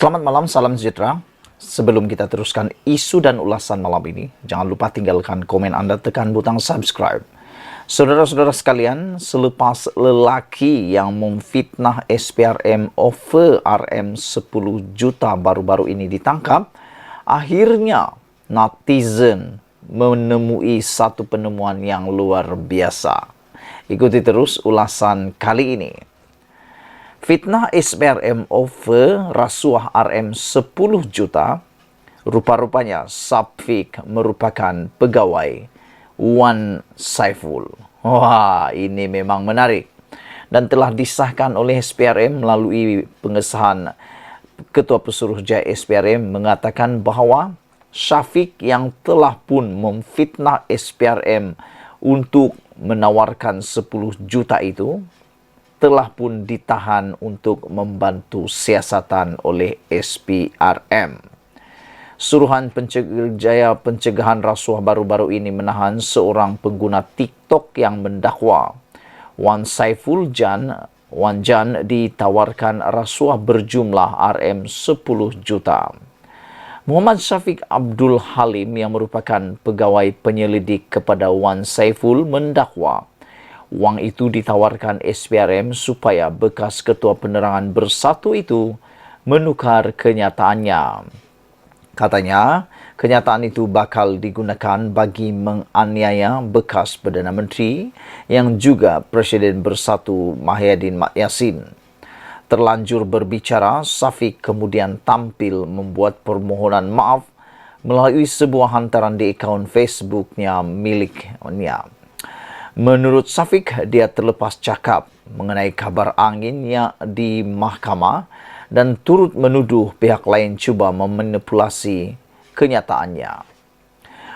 Selamat malam, salam sejahtera. Sebelum kita teruskan isu dan ulasan malam ini, jangan lupa tinggalkan komen Anda, tekan butang subscribe. Saudara-saudara sekalian, selepas lelaki yang memfitnah SPRM over RM 10 juta baru-baru ini ditangkap, akhirnya netizen menemui satu penemuan yang luar biasa. Ikuti terus ulasan kali ini. Fitnah SPRM over rasuah RM 10 juta, rupa-rupanya Syafiq merupakan pegawai Wan Saiful. Wah, ini memang menarik. Dan telah disahkan oleh SPRM melalui pengesahan Ketua Pesuruhjaya SPRM mengatakan bahawa Syafiq yang telah pun memfitnah SPRM untuk menawarkan 10 juta itu telah pun ditahan untuk membantu siasatan oleh SPRM. Suruhan Pencegahan Rasuah baru-baru ini menahan seorang pengguna TikTok yang mendakwa Wan Saiful Wan Jan ditawarkan rasuah berjumlah RM 10 juta. Muhammad Syafiq Abdul Halim yang merupakan pegawai penyelidik kepada Wan Saiful mendakwa wang itu ditawarkan SPRM supaya bekas Ketua Penerangan Bersatu itu menukar kenyataannya. Katanya, kenyataan itu bakal digunakan bagi menganiaya bekas Perdana Menteri yang juga Presiden Bersatu Mahyadin Mat Yassin. Terlanjur berbicara, Syafiq kemudian tampil membuat permohonan maaf melalui sebuah hantaran di akaun Facebooknya miliknya. Menurut Syafiq, dia terlepas cakap mengenai kabar anginnya di mahkamah dan turut menuduh pihak lain cuba memanipulasi kenyataannya.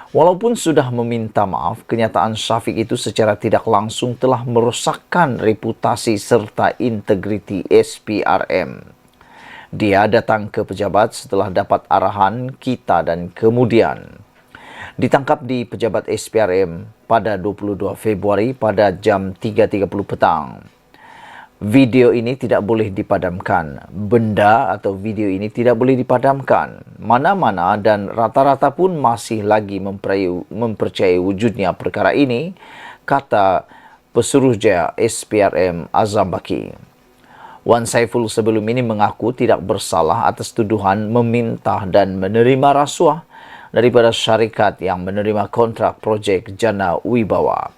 Walaupun sudah meminta maaf, kenyataan Syafiq itu secara tidak langsung telah merosakkan reputasi serta integriti SPRM. Dia datang ke pejabat setelah dapat arahan kita dan kemudian ditangkap di pejabat SPRM pada 22 Februari pada jam 3.30 petang. Video ini tidak boleh dipadamkan. Benda atau video ini tidak boleh dipadamkan. Mana-mana dan rata-rata pun masih lagi mempercayai wujudnya perkara ini, kata Pesuruhjaya SPRM Azam Baki. Wan Saiful sebelum ini mengaku tidak bersalah atas tuduhan meminta dan menerima rasuah daripada syarikat yang menerima kontrak projek Jana Wibawa.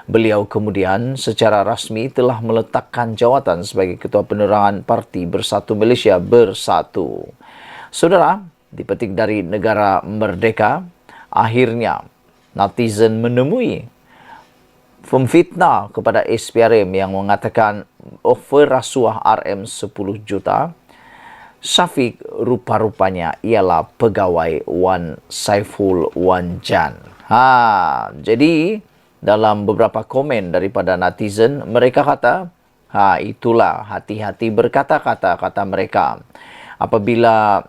Beliau kemudian secara rasmi telah meletakkan jawatan sebagai Ketua Penerangan Parti Bersatu Malaysia Bersatu. Saudara, dipetik dari negara merdeka, akhirnya netizen menemui pemfitnah kepada SPRM yang mengatakan offer rasuah RM 10 juta. Syafiq rupa-rupanya ialah pegawai Wan Saiful Wan Jan. Jadi dalam beberapa komen daripada netizen, mereka kata, itulah hati-hati berkata-kata, kata mereka. Apabila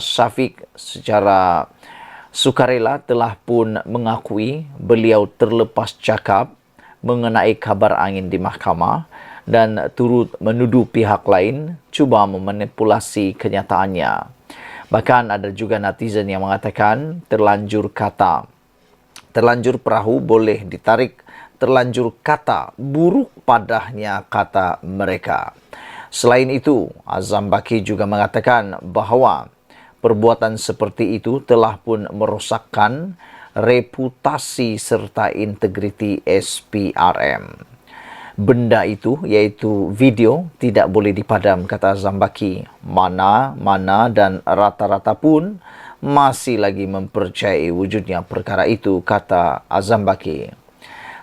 Syafiq secara sukarela telah pun mengakui beliau terlepas cakap mengenai kabar angin di mahkamah dan turut menuduh pihak lain cuba memanipulasi kenyataannya. Bahkan ada juga netizen yang mengatakan terlanjur perahu boleh ditarik, terlanjur kata buruk padahnya, kata mereka. Selain itu, Azam Baki juga mengatakan bahawa perbuatan seperti itu telah pun merosakkan reputasi serta integriti SPRM. Benda itu, iaitu video, tidak boleh dipadam, kata Azam Baki. Mana-mana dan rata-rata pun masih lagi mempercayai wujudnya perkara itu, kata Azam Baki.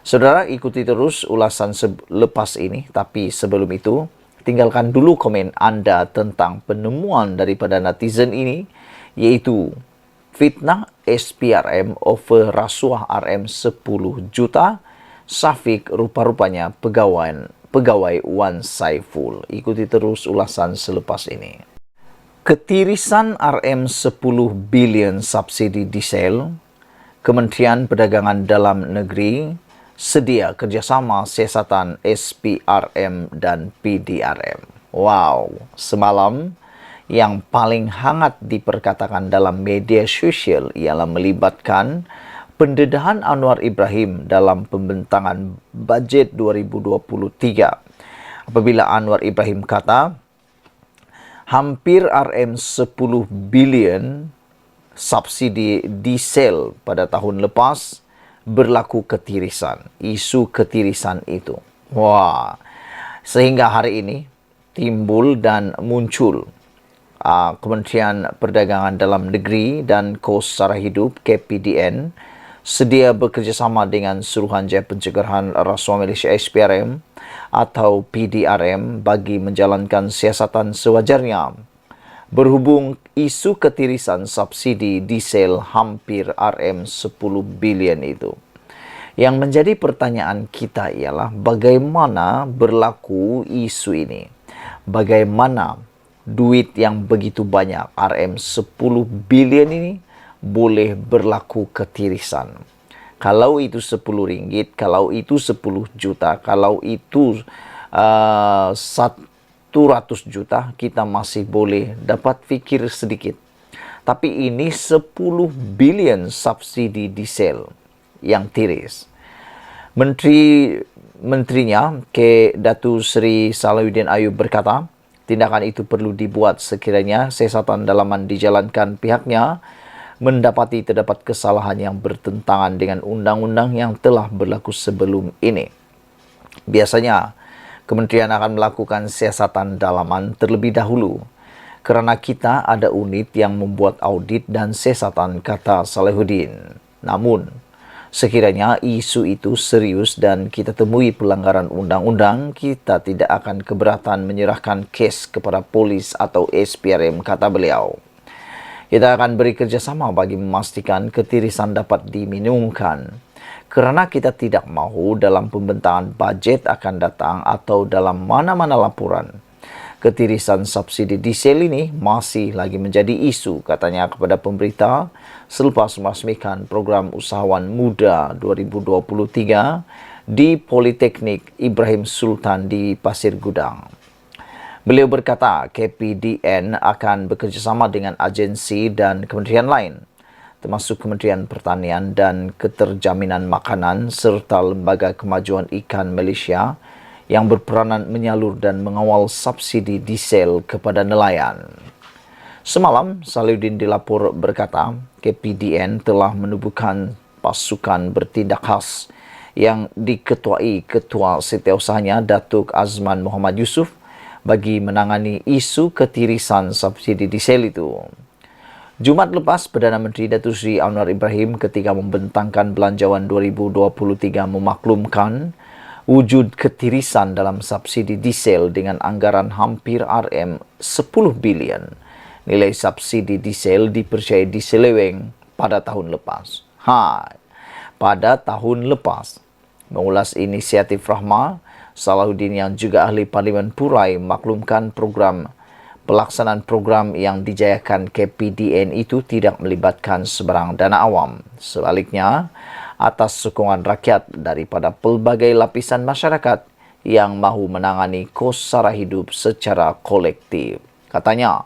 Saudara, ikuti terus ulasan lepas ini, tapi sebelum itu, tinggalkan dulu komen Anda tentang penemuan daripada netizen ini, iaitu fitnah SPRM over rasuah RM 10 juta, Syafiq rupa-rupanya pegawai Wan Saiful. Ikuti terus ulasan selepas ini. Ketirisan RM 10 bilion subsidi diesel, Kementerian Perdagangan Dalam Negeri sedia kerjasama siasatan SPRM dan PDRM. Wow, semalam yang paling hangat diperkatakan dalam media sosial ialah melibatkan pendedahan Anwar Ibrahim dalam pembentangan bajet 2023. Apabila Anwar Ibrahim kata, hampir RM10 bilion subsidi diesel pada tahun lepas berlaku ketirisan. Isu ketirisan itu. Wah, sehingga hari ini timbul dan muncul Kementerian Perdagangan Dalam Negeri dan Kos Sara Hidup KPDN sedia bekerjasama dengan Suruhanjaya Pencegahan Rasuah Malaysia SPRM atau PDRM bagi menjalankan siasatan sewajarnya. Berhubung isu ketirisan subsidi diesel hampir RM10 bilion itu. Yang menjadi pertanyaan kita ialah bagaimana berlaku isu ini? Bagaimana duit yang begitu banyak RM10 bilion ini boleh berlaku ketirisan? Kalau itu 10 ringgit, kalau itu 10 juta, kalau itu 100 juta, kita masih boleh dapat fikir sedikit. Tapi ini 10 bilion subsidi diesel yang tiris. Menterinya, Datu Seri Salahuddin Ayub berkata, tindakan itu perlu dibuat sekiranya siasatan dalaman dijalankan pihaknya mendapati terdapat kesalahan yang bertentangan dengan undang-undang yang telah berlaku sebelum ini. Biasanya, kementerian akan melakukan siasatan dalaman terlebih dahulu kerana kita ada unit yang membuat audit dan siasatan, kata Salahuddin. Namun, sekiranya isu itu serius dan kita temui pelanggaran undang-undang, kita tidak akan keberatan menyerahkan kes kepada polis atau SPRM, kata beliau. Kita akan beri kerjasama bagi memastikan ketirisan dapat diminimumkan. Kerana kita tidak mahu dalam pembentangan bajet akan datang atau dalam mana-mana laporan, ketirisan subsidi diesel ini masih lagi menjadi isu, katanya kepada pemberita selepas merasmikan program Usahawan Muda 2023 di Politeknik Ibrahim Sultan di Pasir Gudang. Beliau berkata KPDN akan bekerjasama dengan agensi dan kementerian lain, termasuk Kementerian Pertanian dan Keterjaminan Makanan serta Lembaga Kemajuan Ikan Malaysia yang berperanan menyalur dan mengawal subsidi diesel kepada nelayan. Semalam, Salahuddin dilapor berkata, KPDN telah menubuhkan pasukan bertindak khas yang diketuai Ketua Setiausahaannya Datuk Azman Muhammad Yusof bagi menangani isu ketirisan subsidi diesel itu. Jumaat lepas, Perdana Menteri Datuk Seri Anwar Ibrahim ketika membentangkan Belanjawan 2023 memaklumkan wujud ketirisan dalam subsidi diesel dengan anggaran hampir RM10 bilion. Nilai subsidi diesel dipercayai diseleweng pada tahun lepas. Pada tahun lepas. Mengulas inisiatif Rahma, Salahuddin yang juga ahli Parlimen Purai maklumkan pelaksanaan program yang dijayakan KPDN itu tidak melibatkan sebarang dana awam. Sebaliknya, atas sokongan rakyat daripada pelbagai lapisan masyarakat yang mahu menangani kos sara hidup secara kolektif. Katanya,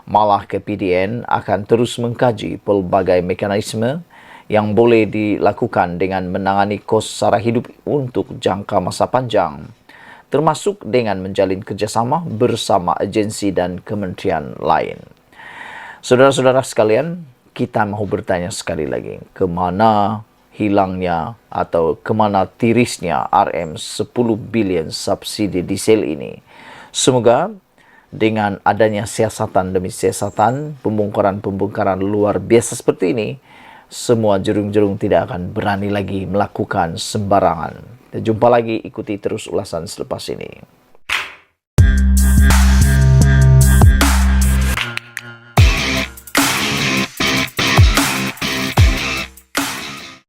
malah KPDN akan terus mengkaji pelbagai mekanisme yang boleh dilakukan dengan menangani kos sara hidup untuk jangka masa panjang, termasuk dengan menjalin kerjasama bersama agensi dan kementerian lain. Saudara-saudara sekalian, kita mahu bertanya sekali lagi, kemana hilangnya atau kemana tirisnya RM10 bilion subsidi diesel ini? Semoga dengan adanya siasatan demi siasatan, pembongkaran-pembongkaran luar biasa seperti ini, semua jerung-jerung tidak akan berani lagi melakukan sembarangan. Dan jumpa lagi, ikuti terus ulasan selepas ini.